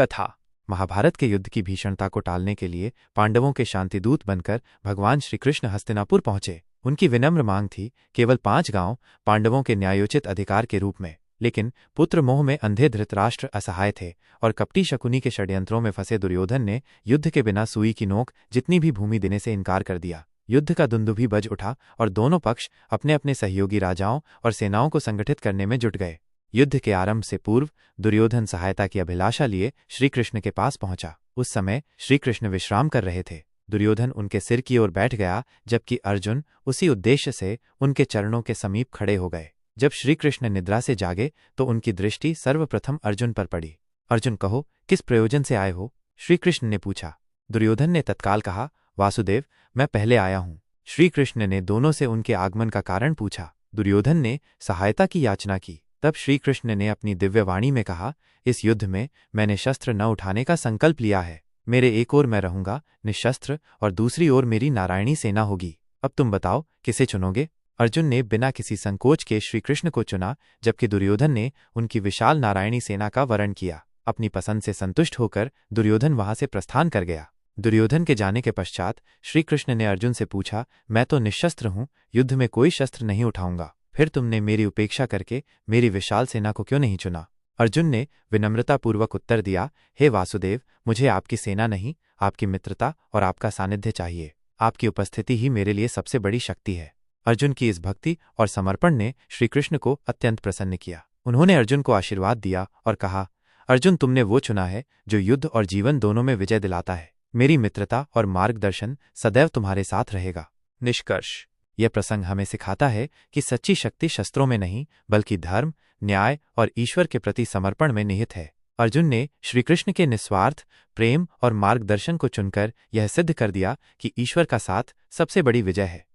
कथा। महाभारत के युद्ध की भीषणता को टालने के लिए पांडवों के शांतिदूत बनकर भगवान श्री कृष्ण हस्तिनापुर पहुंचे। उनकी विनम्र मांग थी केवल 5 गांव पांडवों के न्यायोचित अधिकार के रूप में। लेकिन पुत्र मोह में अंधे धृतराष्ट्र असहाय थे और कपटी शकुनी के षड्यंत्रों में फंसे दुर्योधन ने युद्ध के बिना सुई की नोक जितनी भी भूमि देने से इनकार कर दिया। युद्ध का दुंदुभी बज उठा और दोनों पक्ष अपने अपने सहयोगी राजाओं और सेनाओं को संगठित करने में जुट गए। युद्ध के आरंभ से पूर्व दुर्योधन सहायता की अभिलाषा लिए श्रीकृष्ण के पास पहुंचा। उस समय श्रीकृष्ण विश्राम कर रहे थे। दुर्योधन उनके सिर की ओर बैठ गया, जबकि अर्जुन उसी उद्देश्य से उनके चरणों के समीप खड़े हो गए। जब श्रीकृष्ण निद्रा से जागे तो उनकी दृष्टि सर्वप्रथम अर्जुन पर पड़ी। अर्जुन, कहो, किस प्रयोजन से आए हो? श्रीकृष्ण ने पूछा। दुर्योधन ने तत्काल कहा, वासुदेव, मैं पहले आया हूं। श्रीकृष्ण ने दोनों से उनके आगमन का कारण पूछा। दुर्योधन ने सहायता की याचना की। तब श्रीकृष्ण ने अपनी दिव्यवाणी में कहा, इस युद्ध में मैंने शस्त्र न उठाने का संकल्प लिया है। मेरे एक ओर मैं रहूंगा निशस्त्र और दूसरी ओर मेरी नारायणी सेना होगी। अब तुम बताओ, किसे चुनोगे? अर्जुन ने बिना किसी संकोच के श्रीकृष्ण को चुना, जबकि दुर्योधन ने उनकी विशाल नारायणी सेना का वर्ण किया। अपनी पसंद से संतुष्ट होकर दुर्योधन वहां से प्रस्थान कर गया। दुर्योधन के जाने के पश्चात श्रीकृष्ण ने अर्जुन से पूछा, मैं तो निशस्त्र हूं, युद्ध में कोई शस्त्र नहीं उठाऊंगा, फिर तुमने मेरी उपेक्षा करके मेरी विशाल सेना को क्यों नहीं चुना? अर्जुन ने विनम्रतापूर्वक उत्तर दिया, हे वासुदेव, मुझे आपकी सेना नहीं, आपकी मित्रता और आपका सानिध्य चाहिए। आपकी उपस्थिति ही मेरे लिए सबसे बड़ी शक्ति है। अर्जुन की इस भक्ति और समर्पण ने श्रीकृष्ण को अत्यंत प्रसन्न किया। उन्होंने अर्जुन को आशीर्वाद दिया और कहा, अर्जुन, तुमने वो चुना है जो युद्ध और जीवन दोनों में विजय दिलाता है। मेरी मित्रता और मार्गदर्शन सदैव तुम्हारे साथ रहेगा। निष्कर्ष, यह प्रसंग हमें सिखाता है कि सच्ची शक्ति शस्त्रों में नहीं, बल्कि धर्म, न्याय और ईश्वर के प्रति समर्पण में निहित है। अर्जुन ने श्रीकृष्ण के निस्वार्थ प्रेम और मार्गदर्शन को चुनकर यह सिद्ध कर दिया कि ईश्वर का साथ सबसे बड़ी विजय है।